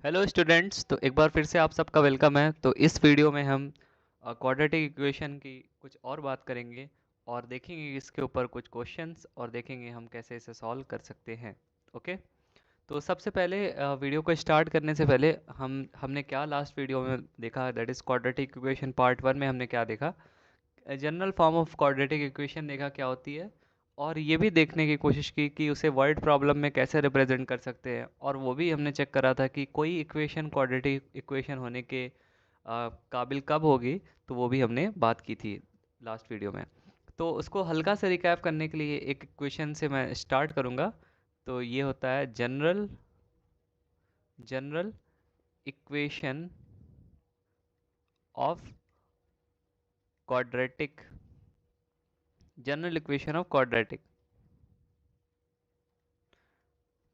Hello students, तो एक बार फिर से आप सबका वेलकम है। तो इस वीडियो में हम क्वाड्रेटिक इक्वेशन की कुछ और बात करेंगे और देखेंगे इसके ऊपर कुछ क्वेश्चंस और देखेंगे हम कैसे इसे सॉल्व कर सकते हैं। ओके। तो सबसे पहले वीडियो को स्टार्ट करने से पहले हमने क्या लास्ट वीडियो में देखा, that is quadratic equation part 1 में हमने क्या देखा। General form of quadratic equation देखा क्या होती है, और ये भी देखने की कोशिश की कि उसे वर्ड प्रॉब्लम में कैसे रिप्रेजेंट कर सकते हैं, और वो भी हमने चेक करा था कि कोई इक्वेशन क्वाड्रेटिक इक्वेशन होने के काबिल कब होगी। तो वो भी हमने बात की थी लास्ट वीडियो में। तो उसको हल्का से रिकैप करने के लिए एक इक्वेशन से मैं स्टार्ट करूँगा। तो ये होता है general general equation of quadratic general equation of quadratic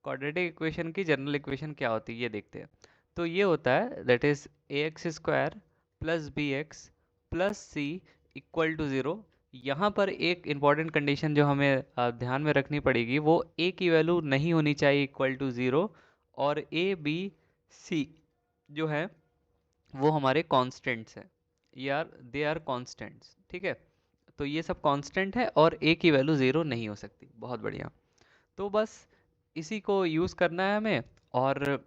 quadratic equation की जनरल इक्वेशन क्या होती है ये देखते हैं। तो ये होता है that is a x square plus B x plus C equal to zero. यहाँ पर एक इम्पॉर्टेंट कंडीशन जो हमें ध्यान में रखनी पड़ेगी, वो ए की वैल्यू नहीं होनी चाहिए इक्वल टू ज़ीरो, और ए बी सी जो है वो हमारे कांस्टेंट्स हैं। ये आर दे आर कांस्टेंट्स, ठीक है। तो ये सब कांस्टेंट है और ए की वैल्यू ज़ीरो नहीं हो सकती। बहुत बढ़िया। तो बस इसी को यूज़ करना है हमें, और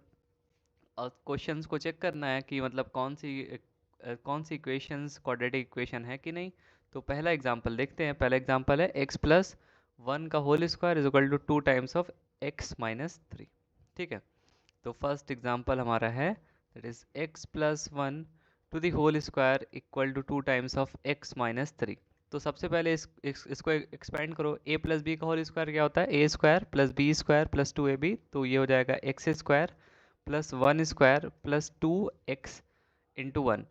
क्वेश्चंस को चेक करना है कि मतलब कौन सी इक्वेशंस क्वाड्रेटिक इक्वेशन है कि नहीं। तो पहला एग्जांपल देखते हैं। पहला एग्जांपल है एक्स प्लस वन का whole square is equal to two times of x minus three. ठीक है। तो फर्स्ट एग्जांपल हमारा है that is X plus one to the whole square equal to two times of x minus three. तो सबसे पहले इसको एक्सपेंड करो। ए प्लस बी का होल स्क्वायर क्या होता है? A square plus B square plus two A B. तो ये हो जाएगा x square plus one square plus two x into one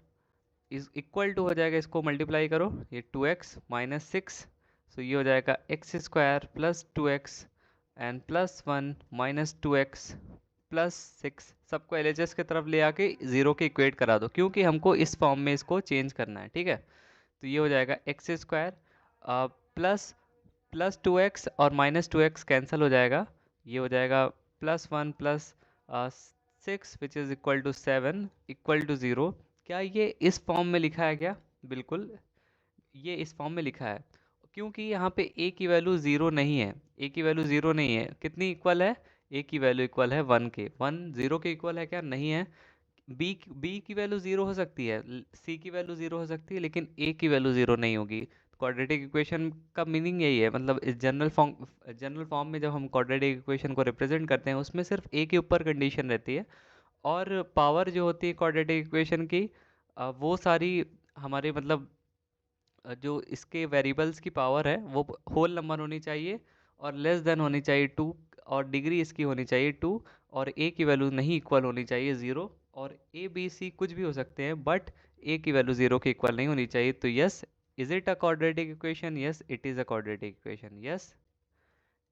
is equal to हो जाएगा, इसको मल्टीप्लाई करो, ये two x minus six. So ये हो जाएगा x square plus two x and plus one minus two x plus six. सबको LHS की तरफ ले आके ज़ीरो के इक्वेट करा दो, क्योंकि हमको इस फॉर्म में इसको चेंज करना है। ठीक है। तो ये हो जाएगा x square plus plus two x और माइनस टू एक्स कैंसिल हो जाएगा। ये हो जाएगा plus one plus six which is equal to seven equal to zero. क्या ये इस फॉर्म में लिखा है क्या? बिल्कुल, ये इस फॉर्म में लिखा है, क्योंकि यहाँ पे a की वैल्यू ज़ीरो नहीं है। a की वैल्यू ज़ीरो नहीं है। कितनी इक्वल है? a की वैल्यू इक्वल है वन के। वन ज़ीरो के इक्वल है क्या? नहीं है। बी की वैल्यू ज़ीरो हो सकती है, सी की वैल्यू ज़ीरो हो सकती है, लेकिन ए की वैल्यू ज़ीरो नहीं होगी। क्वाड्रेटिक इक्वेशन का मीनिंग यही है, मतलब इस जनरल फॉर्म में जब हम क्वाड्रेटिक इक्वेशन को रिप्रेजेंट करते हैं, उसमें सिर्फ ए के ऊपर कंडीशन रहती है, और पावर जो होती है क्वाड्रेटिक इक्वेशन की, वो सारी हमारे मतलब जो इसके वेरिएबल्स की पावर है वो होल नंबर होनी चाहिए, और लेस देन होनी चाहिए टू, और डिग्री इसकी होनी चाहिए टू, और ए की वैल्यू नहीं इक्वल होनी चाहिए ज़ीरो। और ए बी सी कुछ भी हो सकते हैं, बट ए की वैल्यू ज़ीरो के इक्वल नहीं होनी चाहिए। तो yes, is it a quadratic equation? Yes it is a quadratic equation. Yes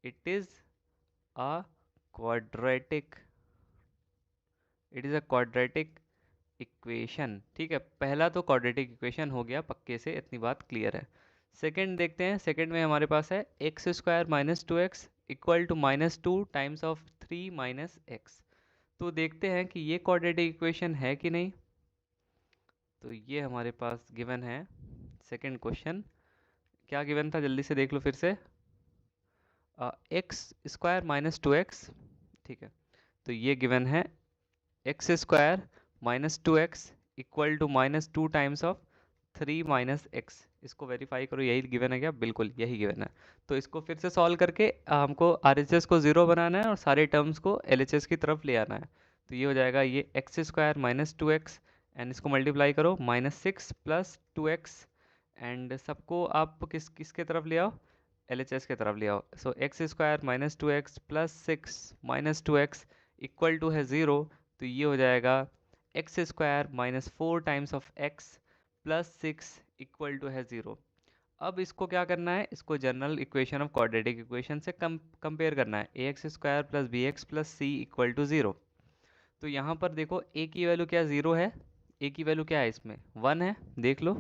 it is a quadratic it is a quadratic equation. ठीक है। पहला तो क्वाड्रेटिक इक्वेशन हो गया, पक्के से इतनी बात क्लियर है। सेकंड देखते हैं। सेकंड में हमारे पास है x square minus two x equal to minus two times of three minus x. तो देखते हैं कि ये क्वाड्रेटिक इक्वेशन है कि नहीं। तो ये हमारे पास गिवन है। सेकंड क्वेश्चन क्या गिवन था, जल्दी से देख लो फिर से। X square minus two x. ठीक है। तो ये गिवन है x square minus two x equal to minus two times of three minus x. इसको वेरीफाई करो, यही गिवन है क्या? बिल्कुल यही गिवन है। तो इसको फिर से सॉल्व करके हमको आरएचएस को ज़ीरो बनाना है और सारे टर्म्स को एलएचएस की तरफ ले आना है। तो ये हो जाएगा ये x square minus two x, and इसको मल्टीप्लाई करो, minus six plus two x, and सबको आप किसके तरफ ले आओ? एलएचएस की तरफ ले आओ। So x square minus two x plus six minus two x equal to है ज़ीरो। तो ये हो जाएगा x square minus four times of X plus six equal to है ज़ीरो। अब इसको क्या करना है? इसको general equation of quadratic equation से कंपेयर करना है। ए x square plus B x plus C equal to zero. तो यहाँ पर देखो ए की वैल्यू क्या ज़ीरो है? ए की वैल्यू क्या है इसमें? वन है, देख लो।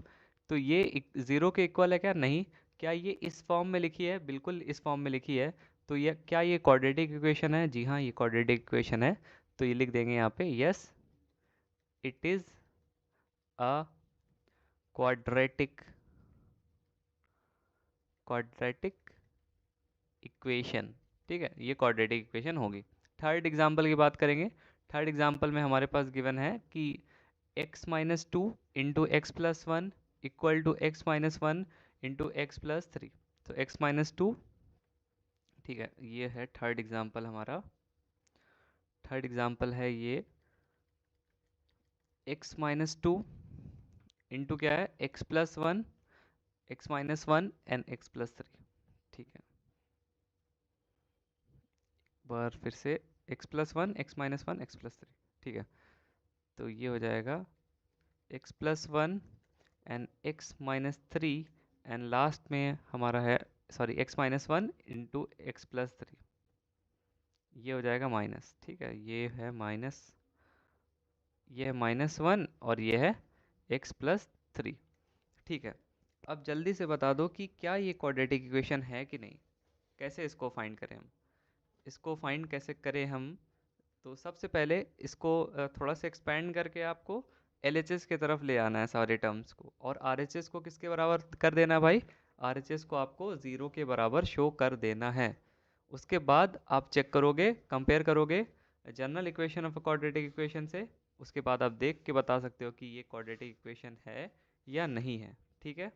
तो ये ज़ीरो के इक्वल है क्या? नहीं। क्या ये इस फॉर्म में लिखी है? बिल्कुल इस फॉर्म में लिखी है। तो ये क्या ये क्वाड्रेटिक इक्वेशन है? जी हाँ, ये क्वाड्रेटिक इक्वेशन है। तो ये लिख देंगे यहाँ पे yes it is a quadratic equation. ठीक है, ये क्वाड्रेटिक इक्वेशन होगी। थर्ड एग्जाम्पल की बात करेंगे। थर्ड एग्जाम्पल में हमारे पास गिवन है कि x minus two into x plus one equal to x minus one into x plus three. तो x माइनस टू, ठीक है, ये है थर्ड एग्जाम्पल हमारा। थर्ड एग्जाम्पल है ये x माइनस टू इंटू क्या है, x plus one, x minus one and x plus three. ठीक है, बार फिर से x plus one, x minus one, x plus three. ठीक है, तो ये हो जाएगा x plus one and x minus three and last में हमारा है sorry x minus one into x plus three. ये हो जाएगा माइनस। ठीक है, ये है माइनस, ये है माइनस वन और ये है एक्स प्लस थ्री। ठीक है, अब जल्दी से बता दो कि क्या ये क्वाड्रेटिक इक्वेशन है कि नहीं। कैसे इसको फाइंड करें हम, इसको फाइंड कैसे करें हम। तो सबसे पहले इसको थोड़ा सा एक्सपेंड करके आपको LHS की तरफ ले आना है सारे टर्म्स को, और RHS को किसके बराबर कर देना है भाई, RHS को आपको ज़ीरो के बराबर शो कर देना है। उसके बाद आप चेक करोगे, कंपेयर करोगे general equation of quadratic equation से। उसके बाद आप देख के बता सकते हो कि ये क्वाड्रेटिक इक्वेशन है या नहीं है। ठीक है,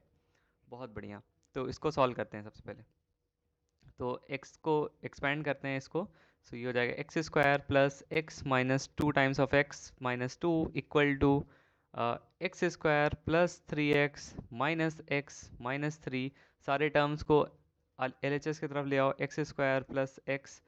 बहुत बढ़िया। तो इसको सॉल्व करते हैं सबसे पहले। तो x को एक्सपेंड करते हैं इसको। सो ये हो जाएगा x square plus x minus two times of x minus two equal to x square plus three x minus three. सारे टर्म्स को LHS की तरफ ले आओ, x square plus x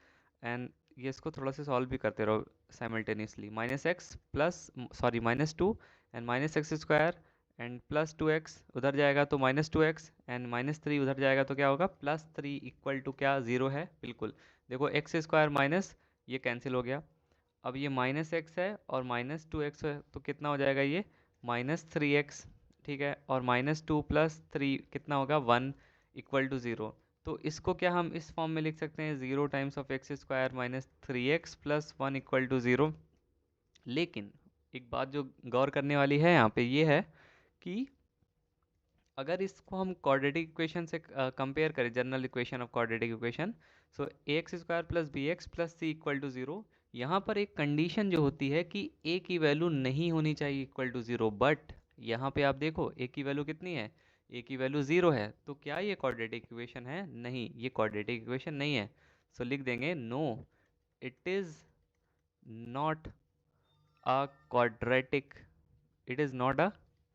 and ये इसको थोड़ा सा सॉल्व भी करते रहो simultaneously. Minus x plus sorry minus two and minus x square and plus two x उधर जाएगा तो minus two x and minus three उधर जाएगा तो क्या होगा, प्लस थ्री इक्वल टू क्या, ज़ीरो है। बिल्कुल, देखो एक्स स्क्वायर माइनस ये कैंसिल हो गया। अब ये माइनस एक्स है और माइनस टू एक्स है तो कितना हो जाएगा ये माइनस थ्री एक्स। ठीक है, और माइनस टू प्लस थ्री कितना होगा, वन इक्वल टू ज़ीरो। तो इसको क्या हम इस फॉर्म में लिख सकते हैं, zero times of x square minus three x plus one equal to zero. लेकिन एक बात जो गौर करने वाली है यहाँ पे ये है कि अगर इसको हम क्वाड्रेटिक इक्वेशन से कंपेयर करें, general equation of quadratic equation, so a x square plus B x plus C equal to zero, यहाँ पर एक कंडीशन जो होती है कि ए की वैल्यू नहीं होनी चाहिए इक्वल टू ज़ीरो। बट यहाँ पे आप देखो ए की वैल्यू कितनी है, ए की वैल्यू ज़ीरो है। तो क्या ये क्वाड्रेटिक इक्वेशन है, नहीं, ये क्वाड्रेटिक इक्वेशन नहीं है। सो लिख देंगे no it is not a quadratic, it is not a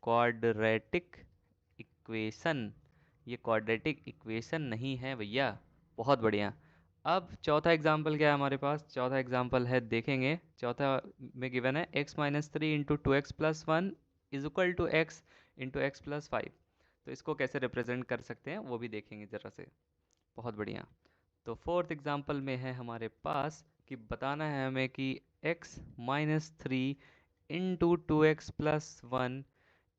quadratic equation, ये क्वाड्रेटिक इक्वेशन नहीं है भैया। बहुत बढ़िया। अब चौथा एग्जाम्पल क्या है हमारे पास, चौथा एग्जाम्पल है देखेंगे। चौथा में गिवन है x minus three into two x plus one is equal to x into x plus five. तो इसको कैसे रिप्रेजेंट कर सकते हैं वो भी देखेंगे ज़रा से। बहुत बढ़िया। तो फोर्थ एग्जाम्पल में है हमारे पास कि बताना है हमें कि x minus three into two x plus one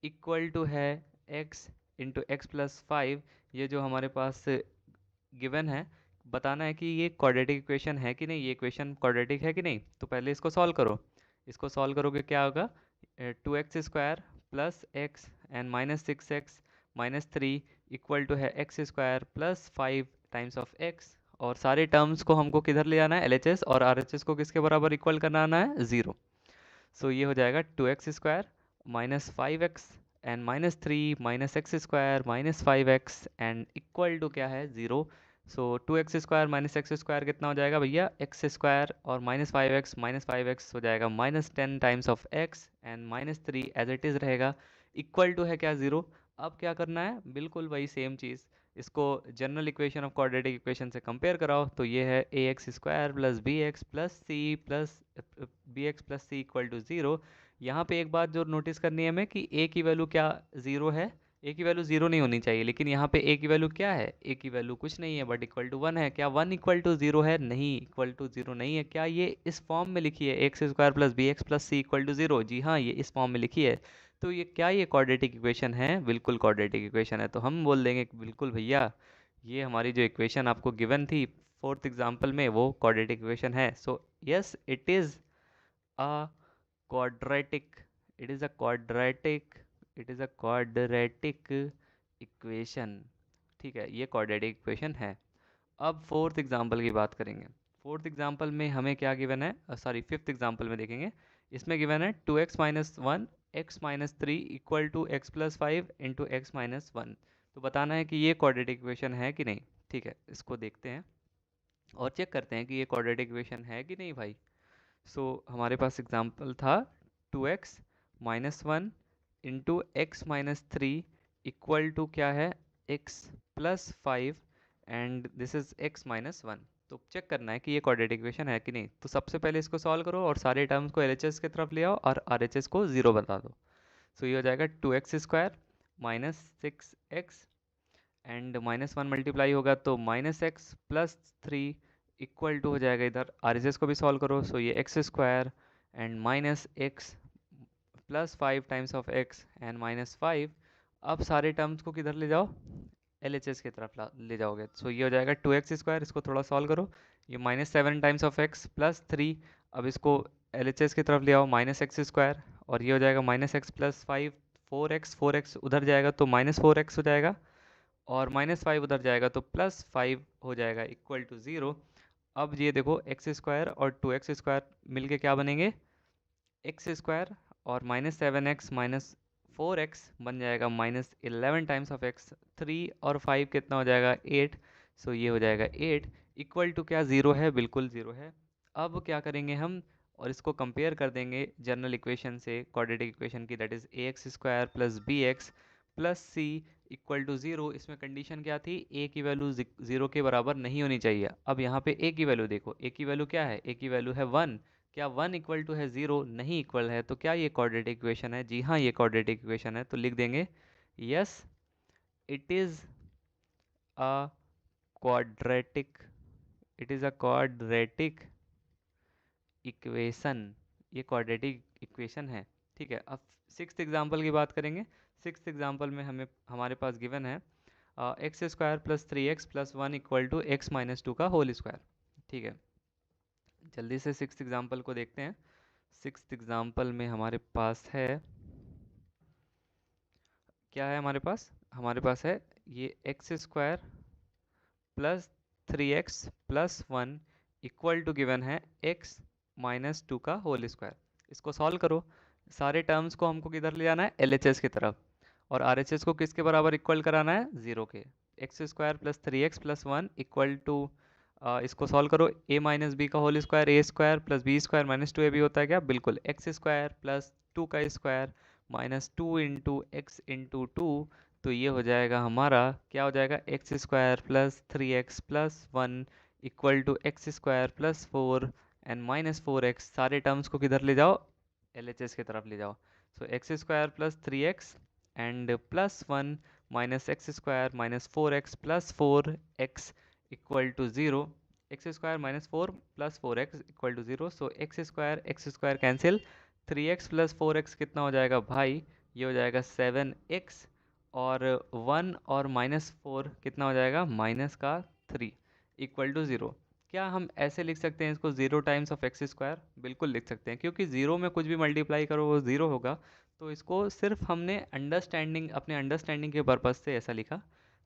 equal to है x into x plus five. ये जो हमारे पास गिवन है, बताना है कि ये क्वाड्रेटिक इक्वेशन है कि नहीं, ये इक्वेशन क्वाड्रेटिक है कि नहीं। तो पहले इसको सॉल्व करो। इसको सॉल्व करोगे क्या होगा, two x square plus x and minus six X minus three equal to है x square plus five times of X. और सारे टर्म्स को हमको किधर ले आना है, LHS, और RHS को किसके बराबर इक्वल करना आना है, ज़ीरो। सो ये हो जाएगा two x square minus five x and minus three minus x square minus five x and equal to क्या है, zero. So two x square minus x square कितना हो जाएगा भैया, एक्स स्क्वायर, और माइनस फाइव एक्स हो जाएगा minus ten times of x and minus three as it is रहेगा, इक्वल टू है क्या, ज़ीरो। अब क्या करना है, बिल्कुल वही सेम चीज़, इसको general equation of quadratic equation से कंपेयर कराओ। तो ये है ए x square plus B x plus C equal to zero. यहाँ पे एक बात जो नोटिस करनी है हमें कि ए की वैल्यू क्या, ज़ीरो है। ए की वैल्यू ज़ीरो नहीं होनी चाहिए, लेकिन यहाँ पे ए की वैल्यू क्या है, ए की वैल्यू कुछ नहीं है बट इक्वल टू वन है। क्या वन इक्वल टू ज़ीरो है, नहीं, इक्वल टू ज़ीरो नहीं है। क्या ये इस फॉर्म में लिखी है, x square plus B x plus C equal to zero, जी हाँ, ये इस फॉर्म में लिखी है। तो ये क्या, ये क्वाड्रेटिक इक्वेशन है, बिल्कुल क्वाड्रेटिक इक्वेशन है। तो हम बोल देंगे कि बिल्कुल भैया ये हमारी जो इक्वेशन आपको गिवन थी फोर्थ एग्जाम्पल में वो क्वाड्रेटिक इक्वेशन है। So yes it is a quadratic, it is a quadratic, it is a quadratic equation. ठीक है, ये क्वाड्रेटिक इक्वेशन है। अब फोर्थ एग्जांपल की बात करेंगे। फोर्थ एग्जांपल में हमें क्या गिवन है, सॉरी फिफ्थ एग्जांपल में देखेंगे। इसमें गिवन है 2x minus one x minus three equal to x plus five into x minus one. तो बताना है कि ये क्वाड्रेटिक इक्वेशन है कि नहीं। ठीक है, इसको देखते हैं और चेक करते हैं कि ये क्वाड्रेटिक इक्वेशन है कि नहीं भाई। हमारे पास एग्जांपल था 2x minus one into x minus three equal to क्या है, x plus five and this is x minus one. तो चेक करना है कि ये क्वाड्रेटिक इक्वेशन है कि नहीं। तो सबसे पहले इसको सॉल्व करो और सारे टर्म्स को LHS की तरफ ले आओ और RHS को ज़ीरो बता दो। ये हो जाएगा 2x square minus 6x and minus one multiply होगा तो minus x plus three equal to हो जाएगा, इधर RHS को भी सॉल्व करो। ये x square and minus x plus five times of x and minus five. अब सारे टर्म्स को किधर ले जाओ, LHS की तरफ ले जाओगे। ये हो जाएगा 2x स्क्वायर, इसको थोड़ा सॉल्व करो। ये minus seven times of X plus three, अब इसको LHS की तरफ ले आओ, माइनस एक्स स्क्वायर। और ये हो जाएगा minus x plus five, four x उधर जाएगा तो माइनस फोर एक्स हो जाएगा और माइनस फाइव उधर जाएगा तो प्लस फाइव हो जाएगा इक्वल टू ज़ीरो। अब ये देखो एक्स स्क्वायर और 2x स्क्वायर मिलके क्या बनेंगे, एक्स स्क्वायर और minus seven x minus four x बन जाएगा minus eleven times of x. Three और फाइव कितना हो जाएगा, एट। ये हो जाएगा एट इक्वल टू क्या, ज़ीरो है, बिल्कुल ज़ीरो है। अब क्या करेंगे हम, और इसको कंपेयर कर देंगे जनरल इक्वेशन से क्वाड्रेटिक इक्वेशन की, that is a x square plus B x plus C equal to zero. इसमें कंडीशन क्या थी, ए की वैल्यू ज़ीरो के बराबर नहीं होनी चाहिए। अब यहाँ पे ए की वैल्यू देखो, ए की वैल्यू क्या है, ए की वैल्यू है वन। क्या वन इक्वल टू है ज़ीरो, नहीं इक्वल है। तो क्या ये क्वाड्रेटिक इक्वेशन है, जी हाँ ये क्वाड्रेटिक इक्वेशन है। तो लिख देंगे yes it is a quadratic, it is a quadratic equation, ये क्वाड्रेटिक इक्वेशन है। ठीक है, अब सिक्स्थ एग्जांपल की बात करेंगे। सिक्स्थ एग्जांपल में हमारे पास गिवन है x square plus three x plus one equal to x minus two का होल स्क्वायर। ठीक है, जल्दी से सिक्स्थ एग्जांपल को देखते हैं। सिक्स्थ एग्जांपल में हमारे पास है, क्या है हमारे पास है ये x square plus three x plus one equal to given है एक्स माइनस टू का होल स्क्वायर। इसको सॉल्व करो, सारे टर्म्स को हमको किधर ले जाना है, LHS की तरफ, और RHS को किसके बराबर इक्वल कराना है, ज़ीरो के। X square plus three x plus one equal to, इसको सॉल्व करो, a माइनस बी का whole square, a square plus B square minus two A b होता है क्या, बिल्कुल। एक्स स्क्वायर प्लस टू का square minus two into x into two. तो ये हो जाएगा हमारा, क्या हो जाएगा, x square plus three x plus one equal to x square plus four and minus four x. सारे टर्म्स को किधर ले जाओ, LHS की तरफ ले जाओ। X square plus three x and plus one minus x square minus four x plus four x equal to zero. X square minus four plus four x equal to zero. X square cancel, three x plus four x कितना हो जाएगा भाई, ये हो जाएगा seven x, और one और minus four कितना हो जाएगा, माइनस का थ्री इक्वल टू ज़ीरो। क्या हम ऐसे लिख सकते हैं इसको, zero times of x square, बिल्कुल लिख सकते हैं, क्योंकि ज़ीरो में कुछ भी मल्टीप्लाई करो वो ज़ीरो होगा। तो इसको सिर्फ हमने अपने अंडरस्टैंडिंग के पर्पज़ से ऐसा लिखा।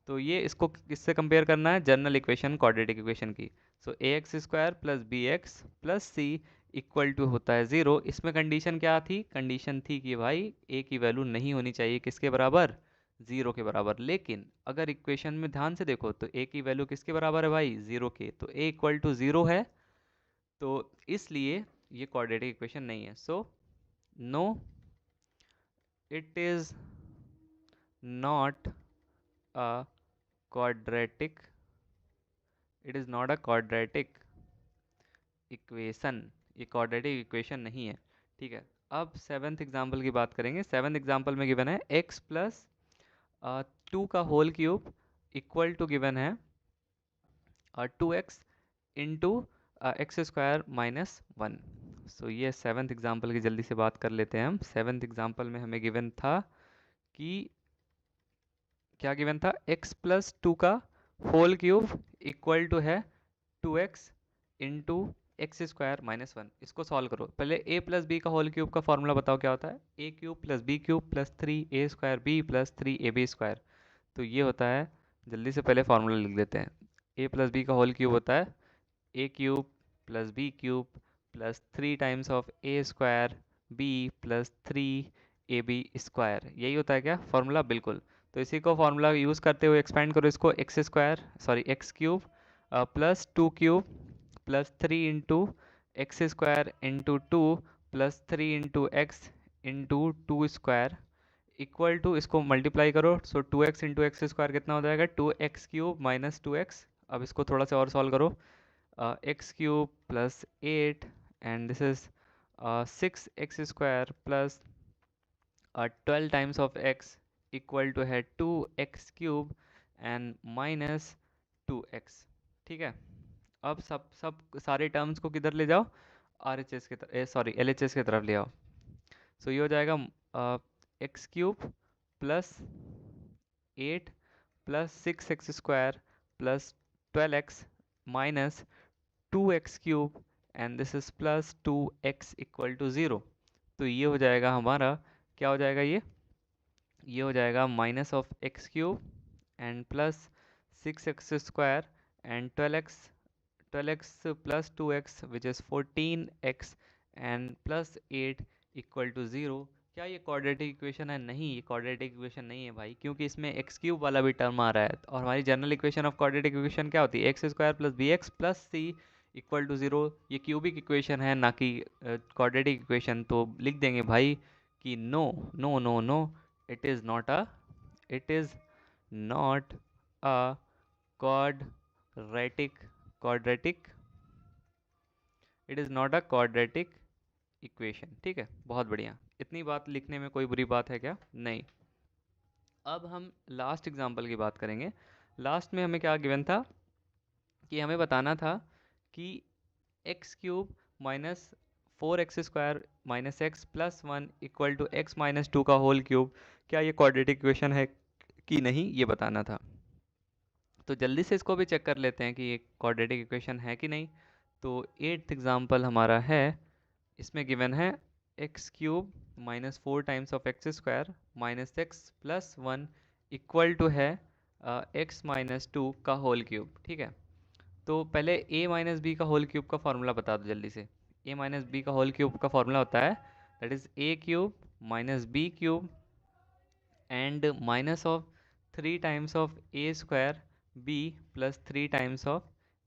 तो ये इसको किससे कंपेयर करना है, जनरल इक्वेशन क्वाड्रेटिक इक्वेशन की। A x square plus B x plus C equal to होता है ज़ीरो। इसमें कंडीशन क्या थी, कंडीशन थी कि भाई ए की वैल्यू नहीं होनी चाहिए किसके बराबर, ज़ीरो के बराबर। लेकिन अगर इक्वेशन में ध्यान से देखो तो ए की वैल्यू किसके बराबर है भाई, ज़ीरो के। तो ए इक्वल टू ज़ीरो है, तो इसलिए ये क्वाड्रेटिक इक्वेशन नहीं है। No it is not a quadratic, it is not a quadratic equation, ये क्वाड्रेटिक इक्वेशन नहीं है। ठीक है, अब सेवन्थ एग्जाम्पल की बात करेंगे। सेवन्थ एग्जाम्पल में गिवन है एक्स प्लस टू का whole cube equal to given है two x into x square minus one. ये सेवन्थ एग्जाम्पल की जल्दी से बात कर लेते हैं हम। सेवन्थ एग्जाम्पल में हमें गिवन था कि, क्या गिवन था, x प्लस टू का होल क्यूब इक्वल टू है two x into x square minus one, इसको सॉल्व करो। पहले ए प्लस बी का होल क्यूब का फॉर्मूला बताओ क्या होता है। A cube plus b cube plus 3 a² b plus 3 ab²। तो ये होता है, जल्दी से पहले फार्मूला लिख लेते हैं। ए प्लस बी का होल क्यूब होता है a cube plus b cube plus 3 times of a² b plus 3ab²। यही होता है क्या फॉर्मूला? बिल्कुल। तो इसी को फॉर्मूला यूज़ करते हुए एक्सपेंड करो इसको, x cube plus 2 cube plus 3 into x² into 2 plus 3 into x into 2² equal to, इसको मल्टीप्लाई करो। सो 2x इंटू x² कितना हो जाएगा? 2x³ minus 2x। अब इसको थोड़ा सा और सॉल्व करो। x³ plus 8 and this is 6x² plus 12 times of x equal to है 2x³ एंड माइनस 2x। ठीक है, अब सब सब सारे टर्म्स को किधर ले जाओ? RHS की तरफ, सॉरी LHS की तरफ ले आओ। सो ये हो जाएगा x³ plus 8 plus 6x² plus 12x minus 2x³ and this is plus 2x equal to 0। तो ये हो जाएगा हमारा, क्या हो जाएगा ये हो जाएगा minus of x³ and plus 6x² and 12x plus 2x which is 14x and plus 8 equal to 0। क्या ये क्वाड्रेटिक इक्वेशन है? नहीं, ये क्वाड्रेटिक इक्वेशन नहीं है भाई, क्योंकि इसमें x³ वाला भी टर्म आ रहा है। और हमारी general equation of quadratic equation क्या होती है? x² plus bx plus c equal to 0। ये क्यूबिक इक्वेशन है, ना कि क्वाड्रेटिक इक्वेशन। तो लिख देंगे भाई कि no no no no, it is not a quadratic it is not a quadratic equation. ठीक है, बहुत बढ़िया। इतनी बात लिखने में कोई बुरी बात है क्या? नहीं। अब हम लास्ट एग्जांपल की बात करेंगे। लास्ट में हमें क्या गिवन था कि हमें बताना था कि x³ minus 4x² minus x plus 1 equal to x minus 2 का होल क्यूब, क्या ये क्वाड्रेटिक इक्वेशन है कि नहीं, ये बताना था। तो जल्दी से इसको भी चेक कर लेते हैं कि ये क्वाड्रेटिक इक्वेशन है कि नहीं। तो 8th एग्जाम्पल हमारा है, इसमें गिवन है x³ minus 4 times of x² minus x plus 1 equal to है x माइनस 2 का होल क्यूब। ठीक है, तो पहले a माइनस बी का होल क्यूब का फॉर्मूला बता दो जल्दी से। a माइनस बी का होल क्यूब का फॉर्मूला होता है that is a³ minus b³ and minus of 3 times of a² b plus 3 times of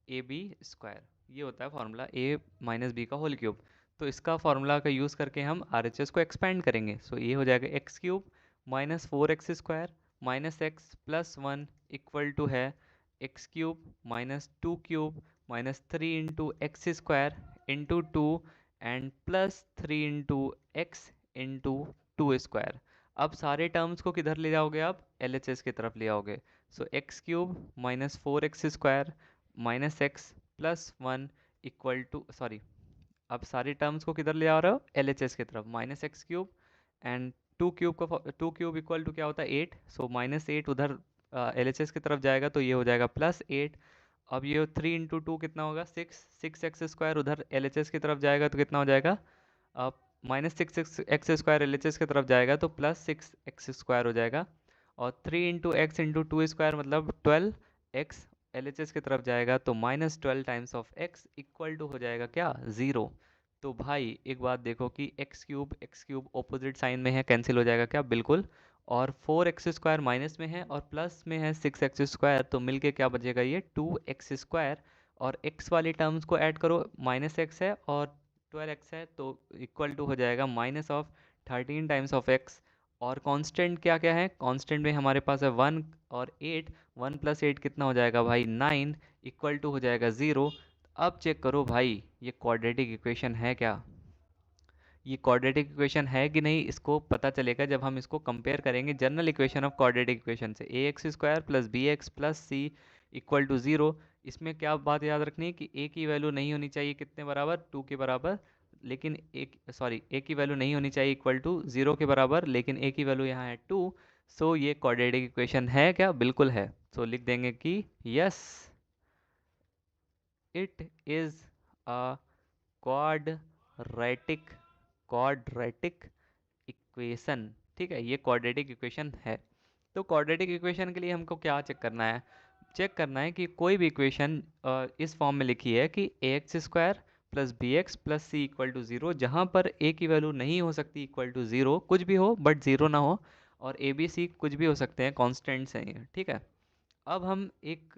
ab²। ये होता है फॉर्मूला a माइनस बी का होल क्यूब। तो इसका फॉर्मूला का यूज़ करके हम RHS को एक्सपेंड करेंगे। सो ये हो जाएगा x³ minus 4x² minus x plus 1 equal to है x³ minus 2³ minus 3 into x² into 2 and plus 3 into x into 2²। अब सारे टर्म्स को किधर ले जाओगे? आप LHS की तरफ ले आओगे। So x³ minus 4x² minus x plus 1 equal to, sorry, अब सारे टर्म्स को किधर ले आ रहे हो? LHS की तरफ। Minus x³ and 2 cube equal to क्या होता है? 8। सो माइनस 8 उधर LHS की तरफ जाएगा तो ये हो जाएगा प्लस 8। अब ये 3 इंटू 2 कितना होगा? 6x² उधर LHS की तरफ जाएगा तो कितना हो जाएगा? माइनस 6x² LHS की तरफ जाएगा तो प्लस 6x² हो जाएगा। और 3 इंटू x इंटू 2² मतलब 12x LHS की तरफ जाएगा तो minus 12 times of x equal to हो जाएगा क्या? 0। तो भाई एक बात देखो कि x³ ऑपोजिट साइन में है, कैंसिल हो जाएगा क्या? बिल्कुल। और 4x² माइनस में है और प्लस में है 6x², तो मिलके क्या बचेगा? ये 2x²। और x वाली टर्म्स को ऐड करो, माइनस x है और 12x है तो इक्वल टू हो जाएगा minus of 13 times of x। और कांस्टेंट क्या क्या है? कांस्टेंट में हमारे पास है 1 और 8। 1 प्लस 8 कितना हो जाएगा भाई? 9 इक्वल टू हो जाएगा 0। अब चेक करो भाई ये क्वाड्रेटिक इक्वेशन है क्या? ये क्वाड्रेटिक इक्वेशन है कि नहीं, इसको पता चलेगा जब हम इसको कंपेयर करेंगे general equation of quadratic equation से। ax² plus bx plus c equal to 0। इसमें क्या बात याद रखनी है कि a की वैल्यू नहीं होनी चाहिए कितने बराबर? 2 के बराबर। लेकिन a की वैल्यू नहीं होनी चाहिए इक्वल टू 0 के बराबर, लेकिन a की वैल्यू यहाँ है 2। सो ये क्वाड्रेटिक इक्वेशन है क्या? बिल्कुल है। सो लिख देंगे कि yes, it is a quadratic quadratic equation. ठीक है, ये क्वाड्रेटिक इक्वेशन है। तो क्वाड्रेटिक इक्वेशन के लिए हमको क्या चेक करना है? चेक करना है कि कोई भी इक्वेशन इस फॉर्म में लिखी है कि a x square plus B x plus C equal to zero, जहाँ पर ए की वैल्यू नहीं हो सकती इक्वल टू ज़ीरो, कुछ भी हो बट ज़ीरो ना हो, और ए बी सी कुछ भी हो सकते हैं, कॉन्स्टेंट्स हैं ये। ठीक है, अब हम एक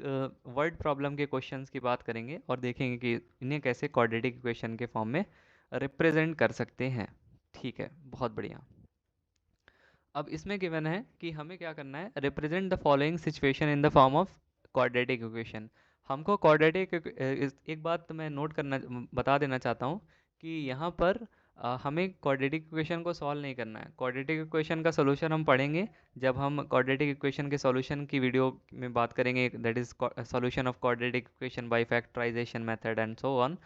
वर्ड प्रॉब्लम के क्वेश्चंस की बात करेंगे और देखेंगे कि इन्हें कैसे क्वाड्रेटिक इक्वेशन के फॉर्म में रिप्रेजेंट कर सकते हैं। ठीक है, बहुत बढ़िया। अब इसमें गिवन है कि हमें क्या करना है, represent the following situation in the form of quadratic equation. हमको क्वाड्रेटिक एक बात तो मैं नोट करना बता देना चाहता हूँ कि यहाँ पर हमें क्वाड्रेटिक इक्वेशन को सॉल्व नहीं करना है। क्वाड्रेटिक इक्वेशन का सॉल्यूशन हम पढ़ेंगे जब हम क्वाड्रेटिक इक्वेशन के सॉल्यूशन की वीडियो में बात करेंगे, that is solution of quadratic equation by factorization method and so on.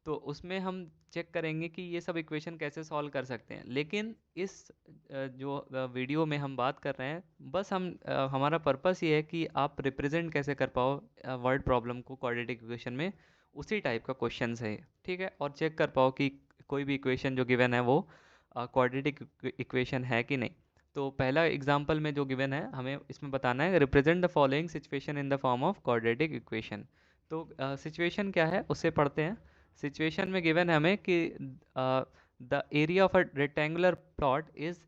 तो उसमें हम चेक करेंगे कि ये सब इक्वेशन कैसे सॉल्व कर सकते हैं। लेकिन इस जो वीडियो में हम बात कर रहे हैं, बस हमारा पर्पस ये है कि आप रिप्रेजेंट कैसे कर पाओ वर्ड प्रॉब्लम को क्वाड्रेटिक इक्वेशन में, उसी टाइप का क्वेश्चन है। ठीक है, और चेक कर पाओ कि कोई भी इक्वेशन जो गिवन है वो क्वाड्रेटिक इक्वेशन है कि नहीं। तो पहला एग्जांपल में जो गिवन है, हमें इसमें बताना है represent the following situation in the form of quadratic equation. तो सिचुएशन क्या है उसे पढ़ते हैं। सिचुएशन में गिवन है हमें कि the area of a rectangular plot is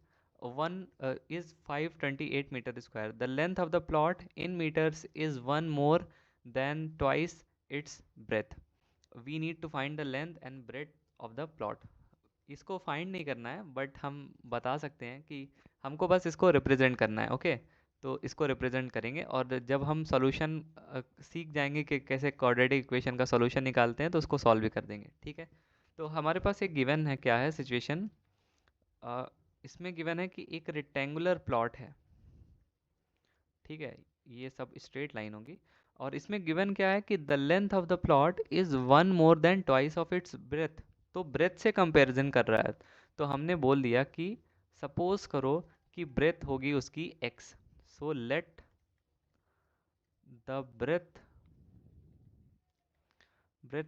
528 metre square, the length of the plot in metres is one more than twice its breadth, we need to find the length and breadth of the plot. इसको find नहीं करना है but हम बता सकते हैं कि हमको बस इसको रिप्रेजेंट करना है। ओके, तो इसको रिप्रेजेंट करेंगे और जब हम सॉल्यूशन सीख जाएंगे कि कैसे क्वाड्रेटिक इक्वेशन का सॉल्यूशन निकालते हैं तो उसको सॉल्व भी कर देंगे। ठीक है, तो हमारे पास एक गिवन है, क्या है सिचुएशन, इसमें गिवन है कि एक रेक्टेंगुलर प्लॉट है। ठीक है, ये सब स्ट्रेट लाइन होगी और इसमें गिवन क्या है कि the length of the plot is one more than twice of its breath. तो ब्रेथ से कंपैरिजन कर रहा है, तो हमने बोल दिया कि सपोज करो कि ब्रेथ होगी उसकी x, so let the breadth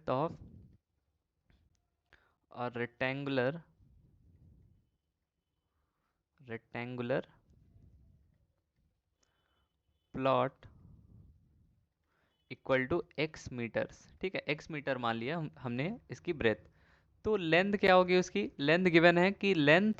of a rectangular plot equal to x metres. ठीक है, x मीटर मान लिया हमने इसकी ब्रेथ। तो लेंथ क्या होगी उसकी, लेंथ गिवन है कि length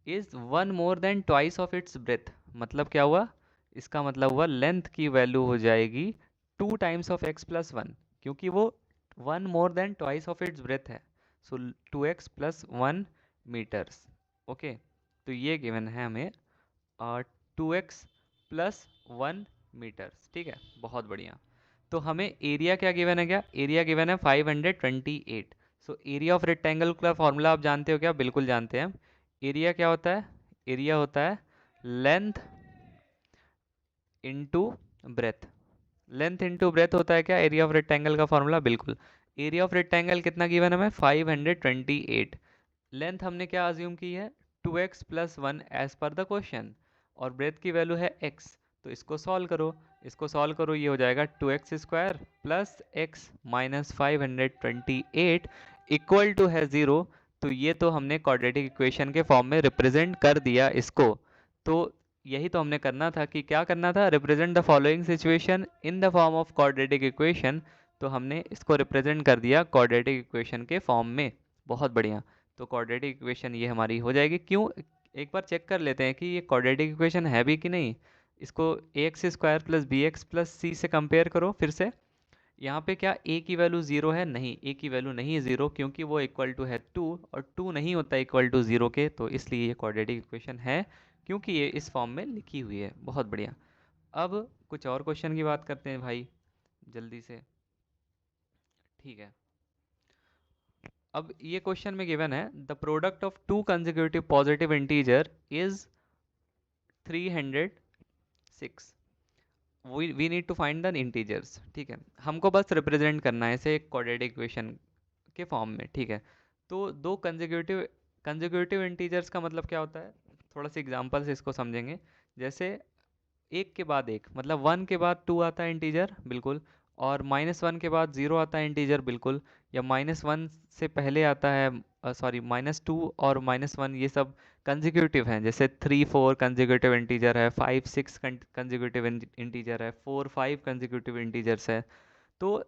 is one more than twice of its breath. मतलब क्या हुआ, इसका मतलब हुआ लेंथ की वैल्यू हो जाएगी 2 टाइम्स ऑफ x प्लस 1, क्योंकि वो 1 मोर than twice of its breath है। सो 2x प्लस 1 मीटर्स। ओके, तो ये गिवन है हमें 2x प्लस 1 मीटर्स। ठीक है, बहुत बढ़िया। तो हमें एरिया क्या गिवन है, क्या एरिया गिवन है 528। सो एरिया ऑफ रेक्टेंगल का फॉर्मूला आप जानते हो क्या, बिल्कुल जानते हैं। एरिया क्या होता है, एरिया होता है length into breadth. Length into breadth होता है क्या एरिया ऑफ रेक्टेंगल का फॉर्मूला, बिल्कुल। एरिया ऑफ रेक्टेंगल कितना गिवन है हमें, 528। लेंथ हमने क्या अज्यूम की है, 2x plus 1 as per the question, और ब्रेथ की वैल्यू है x। तो इसको सॉल्व करो, इसको सॉल्व करो, ये हो जाएगा 2x square plus x minus 528 equal to है 0। तो ये तो हमने क्वाड्रेटिक इक्वेशन के फॉर्म में रिप्रेजेंट कर दिया इसको। तो यही तो हमने करना था, कि क्या करना था, represent the following situation in the form of quadratic equation. तो हमने इसको रिप्रेजेंट कर दिया क्वाड्रेटिक इक्वेशन के फॉर्म में। बहुत बढ़िया, तो क्वाड्रेटिक इक्वेशन ये हमारी हो जाएगी। क्यों, एक बार चेक कर लेते हैं कि ये क्वाड्रेटिक इक्वेशन है भी कि नहीं। इसको a x square plus B x plus c से कंपेयर करो फिर से। यहाँ पे क्या a की वैल्यू 0 है, नहीं, a की वैल्यू नहीं है 0, क्योंकि वो इक्वल टू है 2 और 2 नहीं होता इक्वल टू 0 के, तो इसलिए ये क्वाड्रेटिक इक्वेशन है, क्योंकि ये इस फॉर्म में लिखी हुई है। बहुत बढ़िया। अब कुछ और क्वेश्चन की बात करते हैं भाई, जल्दी से। ठीक है, अब ये क्वेश्चन में गिवन है the product of two consecutive positive integer is 306, we need to find the integers. ठीक है, हमको बस रिप्रेजेंट करना है इसे क्वाड्रेटिक इक्वेशन के फॉर्म में। ठीक है, तो दो कंसेक्यूटिव इंटीजर्स का मतलब क्या होता है, थोड़ा सा एग्जांपल से इसको समझेंगे। जैसे एक के बाद एक, मतलब 1 के बाद 2 आता है इंटीजर, बिल्कुल, और -1 के बाद 0 आता है इंटीजर, बिल्कुल। या -1 से पहले आता है, सॉरी -2 और -1 ये सब कंजिक्यूटिव हैं, जैसे 3 4 कंजिक्यूटिव इंटीजर है, 5 6 कंजिक्यूटिव इंटीजर है, 4 5 कंजिक्यूटिव इंटीजर्स है। तो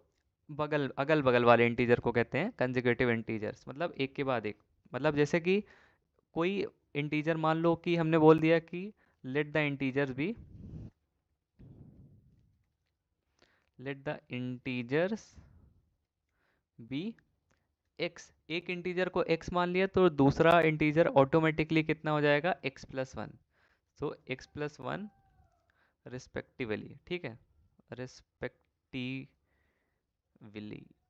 अगल बगल वाले इंटीजर को कहते हैं कंजिक्यूटिव इंटीजर्स, मतलब एक के बाद एक। मतलब जैसे कि कोई इंटीजर, मान लो कि हमने बोल दिया कि let the integers be, let the integers be x, एक इंटीजर को x मान लिया तो दूसरा इंटीजर ऑटोमेटिकली कितना हो जाएगा, x+1। सो x+1 रिस्पेक्टिवली, ठीक है, रिस्पेक्टिवली,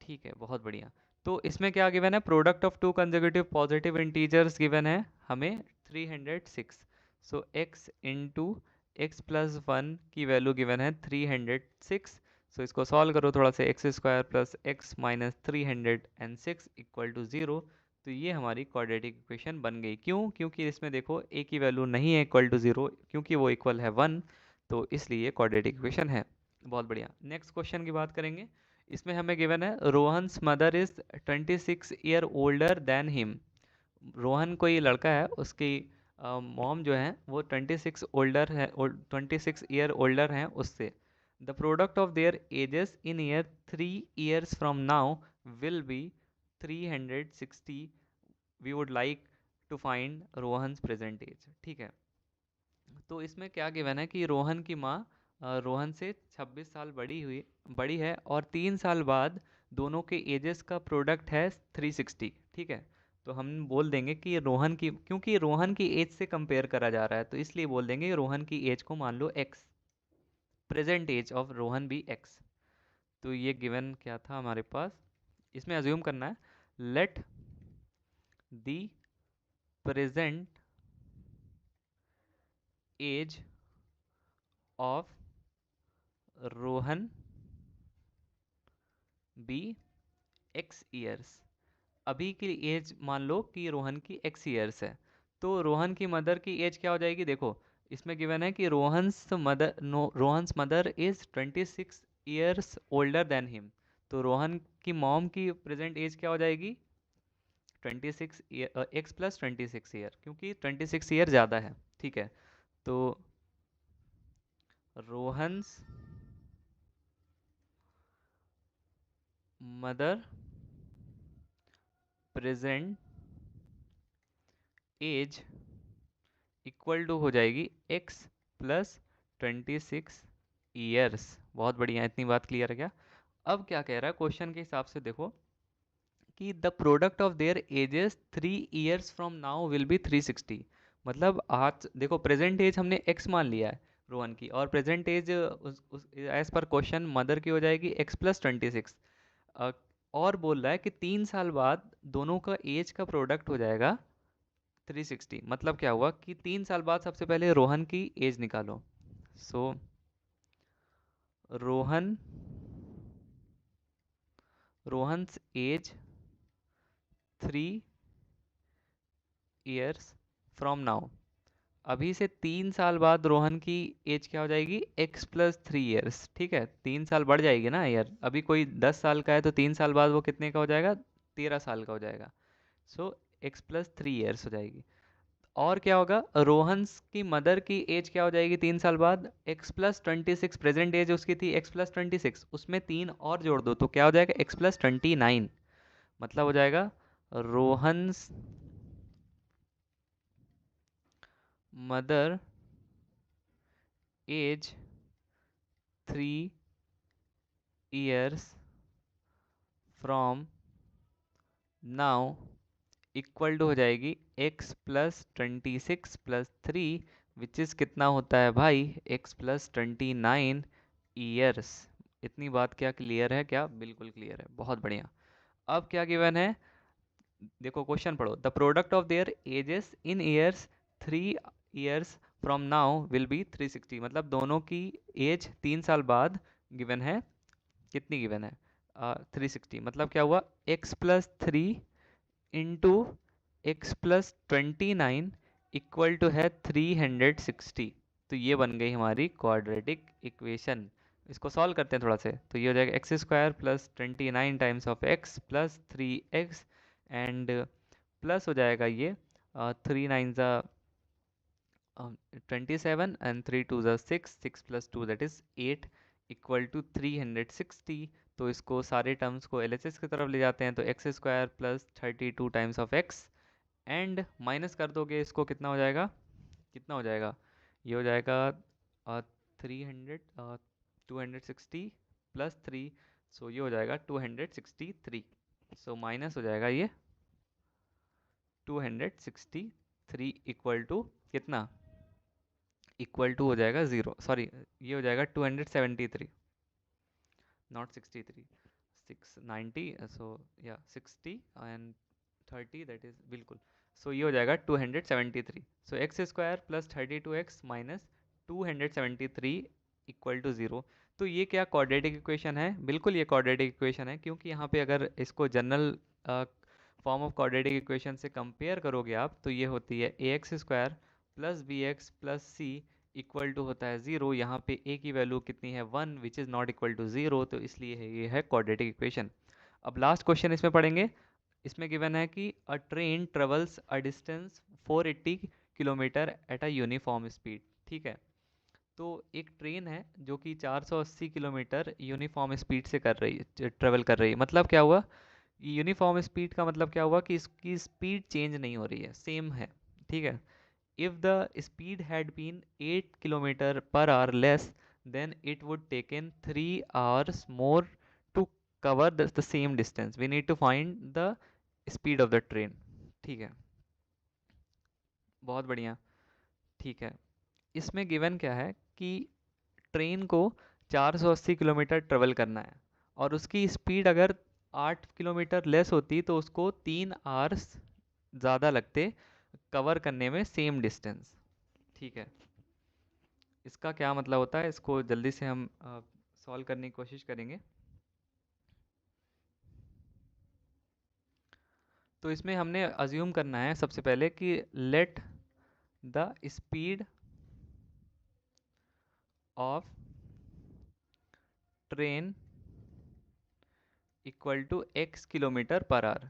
ठीक है, बहुत बढ़िया। तो इसमें क्या गिवन है, product of two consecutive positive integers given है हमें 306। सो x इंटू x+1 की वैल्यू गिवन है 306। सो इसको सॉल्व करो थोड़ा सा, x² plus x minus 306 equal to 0। तो ये हमारी क्वाड्रेटिक इक्वेशन बन गई। क्यों? क्योंकि इसमें देखो a की वैल्यू नहीं है इक्वल टू 0, क्योंकि वो इक्वल है 1, तो इसलिए क्वाड्रेटिक इक्वेशन है। बहुत बढ़िया। नेक्स्ट क्वेश्चन की बात करेंगे। इसमें हमें गिवन है Rohan's mother is 26 year older than him. Rohan कोई लड़का है, उसकी मॉम जो है वो 26 ओल्डर है, 26 ईयर ओल्डर हैं उससे। The product of their ages in year 3 years from now will be 360। We would like to find Rohan's present age. ठीक है, तो इसमें क्या गिवन है कि रोहन की माँ रोहन से 26 साल बड़ी है, और 3 साल बाद दोनों के एजेस का प्रोडक्ट है 360। ठीक है, तो हम बोल देंगे कि रोहन की, क्योंकि रोहन की एज से कंपेयर करा जा रहा है, तो इसलिए बोल देंगे रोहन की एज को मान लो x, present age of Rohan भी x। तो ये गिवन क्या था हमारे पास, इसमें अज्यूम करना है let the present age of Rohan be x years. अभी की एज मान लो कि रोहन की x ईयर्स है, तो रोहन की मदर की एज क्या हो जाएगी, देखो इसमें गिवन है कि Rohan's mother is 26 years older than him. तो रोहन की मॉम की प्रेजेंट एज क्या हो जाएगी, 26 ईयर, x+26 ईयर, क्योंकि 26 ईयर ज़्यादा है। ठीक है, तो Rohan's mother present age equal to हो जाएगी x+26 ईयर्स। बहुत बढ़िया, इतनी बात क्लियर है क्या? अब क्या कह रहा है क्वेश्चन के हिसाब से, देखो कि the product of their edges 3 years from now will be 360। मतलब आज देखो प्रेजेंट एज हमने x मान लिया है रोहन की, और present age as per question mother की हो जाएगी x+26। और बोल रहा है कि 3 साल बाद दोनों का एज का प्रोडक्ट हो जाएगा 360। मतलब क्या हुआ कि 3 साल बाद सबसे पहले रोहन की एज निकालो। So Rohan Rohan's age 3 years from now. अभी से 3 साल बाद रोहन की एज क्या हो जाएगी, x+3 years। ठीक है, 3 साल बढ़ जाएगी ना यार, अभी कोई 10 साल का है तो 3 साल बाद वो कितने का हो जाएगा, 13 साल का हो जाएगा। सो x+3 years हो जाएगी। और क्या होगा, रोहन्स की मदर की एज क्या हो जाएगी 3 साल बाद, x+26। प्रेजेंट एज उसकी थी x+26, उसमें 3 और जोड़ दो तो क्या हो जाएगा, x+29। मतलब हो जाएगा Rohan's mother age 3 years from now equal to हो जाएगी x+26+3, विच इज़ कितना होता है भाई, x+29 ईयर्स। इतनी बात क्या क्लियर है क्या? बिल्कुल क्लियर है, बहुत बढ़िया। अब क्या गिवन है, देखो क्वेश्चन पढ़ो। The product of their ages in years 3 years from now will be 360। मतलब दोनों की एज 3 साल बाद गिवन है, कितनी गिवन है, 360। मतलब क्या हुआ, x+3 into x+29 equal to है 360। तो ये बन गई हमारी क्वाड्रेटिक इक्वेशन। इसको सॉल्व करते हैं थोड़ा से, तो ये हो जाएगा x square plus 29 times of X plus 3x and plus हो जाएगा ये 3 9 ज़ा 27 एंड 3 2 ज़ा 6 plus 2 that is 8 equal to 360। तो इसको सारे टर्म्स को एलएचएस की तरफ ले जाते हैं, तो x square plus 32 times of x and minus कर दोगे इसको, कितना हो जाएगा, कितना हो जाएगा, ये हो जाएगा 300 260 प्लस 3, सो ये हो जाएगा 263। सो माइनस हो जाएगा ये 263 इक्वल टू कितना, इक्वल टू हो जाएगा 0, सॉरी ये हो जाएगा 273 नॉट 63, 690, सो या 60 एंड 30 दैट इज बिल्कुल, सो ये हो जाएगा 273। So x square plus 32x minus 273 equal to 0। तो ये क्या क्वाड्रेटिक इक्वेशन है, बिल्कुल ये क्वाड्रेटिक इक्वेशन है, क्योंकि यहाँ पे अगर इसको general form of quadratic equation से कंपेयर करोगे आप, तो ये होती है ए x square plus B x plus C equal to होता है 0। यहाँ पे a की वैल्यू कितनी है 1 which is not equal to 0, तो इसलिए ये है क्वाड्रेटिक इक्वेशन। अब लास्ट क्वेश्चन इसमें पढ़ेंगे। इसमें गिवन है कि a train travels a distance 480 kilometre at a uniform speed. ठीक है, तो एक ट्रेन है जो कि 480 किलोमीटर यूनिफॉर्म स्पीड से कर रही है, ट्रेवल कर रही है। मतलब क्या हुआ, यूनिफॉर्म स्पीड का मतलब क्या हुआ कि इसकी स्पीड चेंज नहीं हो रही है, सेम है। ठीक है, if the speed had been 8 kilometer per hour less, then it would taken 3 hours more to cover the same distance. We need to find the speed of the train. ठीक है, बहुत बढ़िया। ठीक है, इसमें गिवन क्या है कि ट्रेन को 480 किलोमीटर ट्रेवल करना है और उसकी स्पीड अगर 8 किलोमीटर लेस होती तो उसको 3 आवर्स ज़्यादा लगते कवर करने में सेम डिस्टेंस। ठीक है, इसका क्या मतलब होता है, इसको जल्दी से हम सॉल्व करने की कोशिश करेंगे। तो इसमें हमने अज्यूम करना है सबसे पहले कि let the speed of train equal to x kilometre per hour.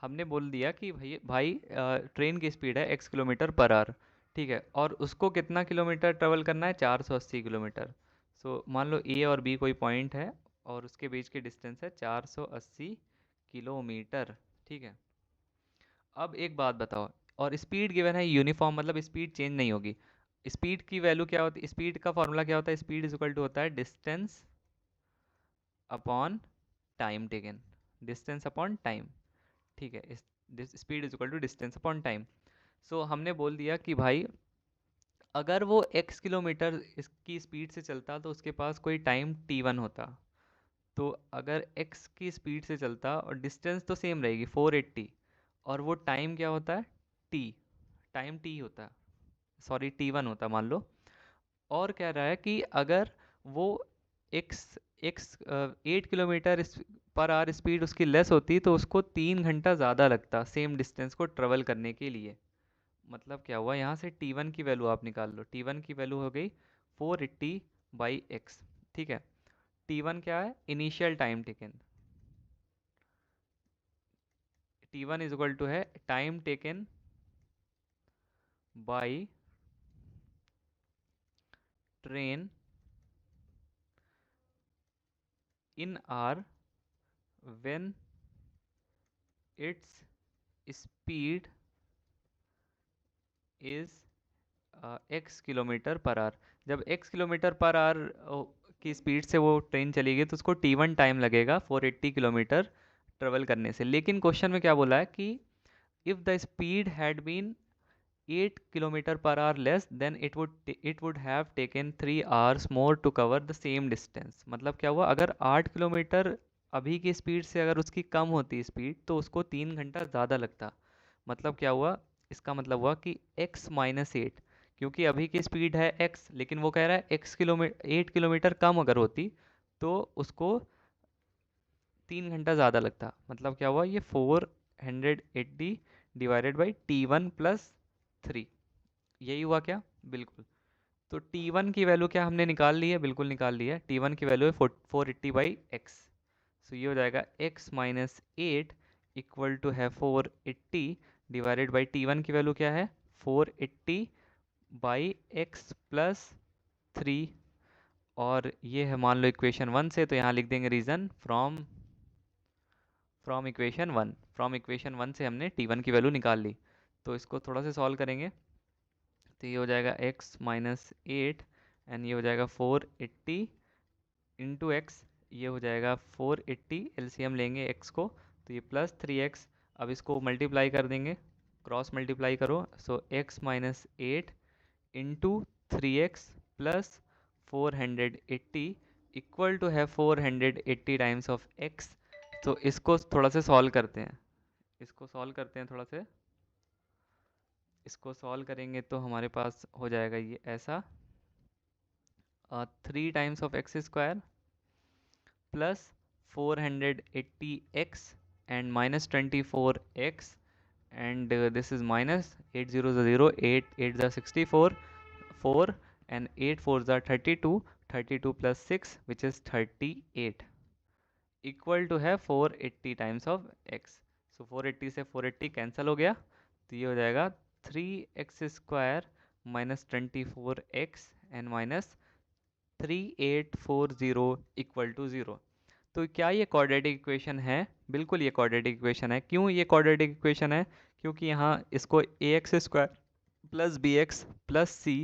हमने बोल दिया कि भाई भाई ट्रेन की स्पीड है x किलोमीटर पर आवर। ठीक है, और उसको कितना किलोमीटर ट्रेवल करना है, 480 किलोमीटर। सो मान लो ए और बी कोई पॉइंट है और उसके बीच की डिस्टेंस है 480 किलोमीटर। ठीक है, अब एक बात बताओ, और स्पीड गिवन है यूनिफॉर्म, मतलब स्पीड चेंज नहीं होगी। स्पीड की वैल्यू क्या होती है, स्पीड का फॉर्मूला क्या होता है, स्पीड इज इक्वल टू होता है distance upon time taken, distance upon time. ठीक है, speed is equal to distance upon time. So हमने बोल दिया कि भाई अगर वो x किलोमीटर इसकी स्पीड से चलता तो उसके पास कोई टाइम t1 होता। तो अगर x की स्पीड से चलता और डिस्टेंस तो सेम रहेगी 480, और वो टाइम क्या होता है t, टाइम t होता है, सॉरी t1 होता मान लो। और कह रहा है कि अगर वो x x 8 kilometre per our speed उसकी लेस होती तो उसको 3 घंटा ज़्यादा लगता सेम डिस्टेंस को ट्रेवल करने के लिए। मतलब क्या हुआ, यहाँ से t1 की वैल्यू आप निकाल लो, t1 की वैल्यू हो गई 480 बाई एक्स। ठीक है, t1 क्या है, initial time taken, t1 is equal to है time taken by train in hour when it's speed is x kilometre per hour. जब x किलोमीटर पर आवर की स्पीड से वो ट्रेन चलेगी तो उसको t1 टाइम लगेगा 480 किलोमीटर ट्रेवल करने से। लेकिन क्वेश्चन में क्या बोला है कि if the speed had been 8 kilometre per hour less than it would have taken 3 hours more to cover the same distance. मतलब क्या हुआ, अगर 8 किलोमीटर अभी की स्पीड से अगर उसकी कम होती स्पीड तो उसको 3 घंटा ज़्यादा लगता। मतलब क्या हुआ, इसका मतलब हुआ कि x माइनस 8, क्योंकि अभी की स्पीड है x लेकिन वो कह रहा है 8 किलोमीटर कम अगर होती तो उसको 3 घंटा ज़्यादा लगता। मतलब क्या हुआ, ये 480 डिवाइडेड बाई t1 प्लस 3, यही हुआ क्या, बिल्कुल। तो T1 की वैल्यू क्या हमने निकाल ली है? बिल्कुल निकाल ली है। T1 की वैल्यू है 480 बाई एक्स। सो ये हो जाएगा x माइनस 8 इक्वल टू है 480 डिवाइडेड बाई T1 की वैल्यू क्या है? 480 बाई एक्स प्लस 3। और ये है मान लो इक्वेशन 1 से, तो यहाँ लिख देंगे reason from equation 1। From equation 1 से हमने T1 की वैल्यू निकाल ली। तो इसको थोड़ा सा सॉल्व करेंगे, तो ये हो जाएगा x माइनस 8 एंड ये हो जाएगा 480 इंटू एक्स। ये हो जाएगा 480, एलसीएम लेंगे x को, तो ये प्लस 3x। अब इसको मल्टीप्लाई कर देंगे, क्रॉस मल्टीप्लाई करो। So x minus 8 into 3x plus 480 equal to है 480 टाइम्स ऑफ x। तो इसको थोड़ा से सॉल्व करते हैं, इसको सॉल्व करते हैं थोड़ा से। इसको सॉल्व करेंगे तो हमारे पास हो जाएगा ये ऐसा, 3 times of x square plus 480x and minus 24x and this is minus 8 0 0, 8 8 are 64, 4 and 8 4 are 32, 32 plus 6 which is 38 equal to है 480 टाइम्स ऑफ x। सो 480 से 480 कैंसिल हो गया, तो ये हो जाएगा 3x square minus 24x and minus 3840 equal to 0। तो क्या ये क्वाड्रेटिक इक्वेशन है? बिल्कुल ये क्वाड्रेटिक इक्वेशन है। क्यों ये क्वाड्रेटिक इक्वेशन है? क्योंकि यहाँ इसको ax square plus bx plus c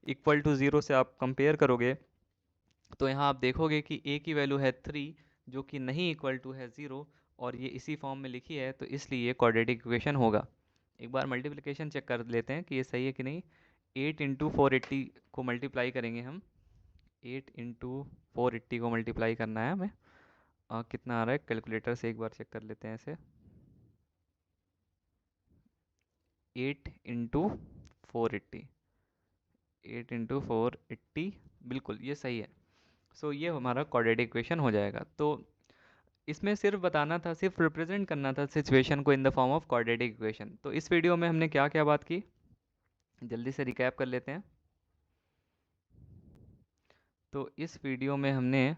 equal to 0 से आप कंपेयर करोगे, तो यहाँ आप देखोगे कि a की वैल्यू है 3 जो कि नहीं इक्वल टू है 0, और ये इसी फॉर्म में लिखी है, तो इसलिए ये क्वाड्रेटिक इक्वेशन होगा। एक बार मल्टीप्लिकेशन चेक कर लेते हैं कि ये सही है कि नहीं। 8 इंटू 480 को मल्टीप्लाई करेंगे हम, 8 इंटू 480 को मल्टीप्लाई करना है हमें। कितना आ रहा है कैलकुलेटर से एक बार चेक कर लेते हैं ऐसे। 8 इंटू 480, 8 इंटू 480, बिल्कुल ये सही है। सो ये हमारा क्वाड्रेटिक इक्वेशन हो जाएगा। तो इसमें सिर्फ बताना था, सिर्फ रिप्रेजेंट करना था सिचुएशन को in the form of quadratic equation. तो इस वीडियो में हमने क्या क्या बात की, जल्दी से रिकैप कर लेते हैं। तो इस वीडियो में हमने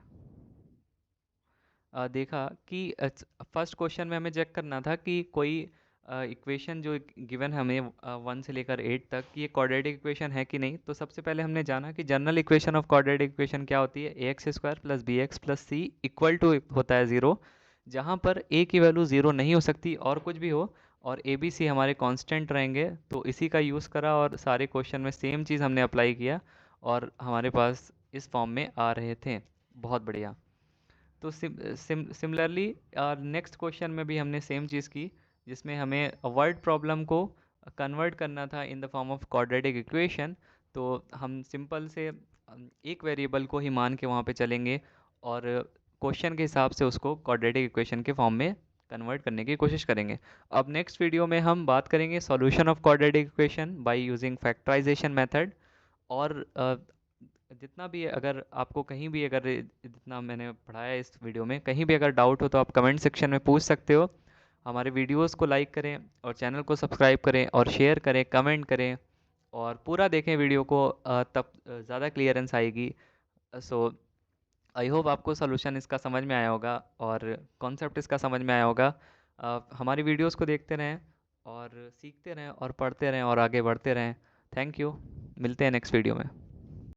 देखा कि फर्स्ट क्वेश्चन में हमें चेक करना था कि कोई इक्वेशन जो गिवन हमें 1 से लेकर 8 तक, ये क्वाड्रेटिक इक्वेशन है कि नहीं। तो सबसे पहले हमने जाना कि general equation of quadratic equation क्या होती है? ax square plus B x plus C equal to होता है 0, जहाँ पर a की वैल्यू 0 नहीं हो सकती और कुछ भी हो, और ए बी सी हमारे कांस्टेंट रहेंगे। तो इसी का यूज़ करा और सारे क्वेश्चन में सेम चीज़ हमने अप्लाई किया और हमारे पास इस फॉर्म में आ रहे थे। बहुत बढ़िया। तो सिमिलरली नेक्स्ट क्वेश्चन में भी हमने सेम चीज़ की, जिसमें हमें वर्ड प्रॉब्लम को कन्वर्ट करना था in the form of quadratic equation. तो हम सिंपल से एक वेरिएबल को ही मान के वहाँ पे चलेंगे और क्वेश्चन के हिसाब से उसको क्वाड्रेटिक इक्वेशन के फॉर्म में कन्वर्ट करने की कोशिश करेंगे। अब नेक्स्ट वीडियो में हम बात करेंगे solution of quadratic equation by using factorisation method. और जितना भी अगर आपको कहीं भी अगर जितना मैंने पढ़ाया इस वीडियो में कहीं भी अगर डाउट हो तो आप कमेंट सेक्शन में पूछ सकते हो। हमारे वीडियोस को लाइक करें और चैनल को सब्सक्राइब करें और शेयर करें, कमेंट करें और पूरा देखें वीडियो को, तब ज़्यादा क्लियरेंस आएगी। सो आई होप आपको सोल्यूशन इसका समझ में आया होगा और कॉन्सेप्ट इसका समझ में आया होगा। हमारी वीडियोस को देखते रहें और सीखते रहें और पढ़ते रहें और आगे बढ़ते रहें। थैंक यू, मिलते हैं नेक्स्ट वीडियो में।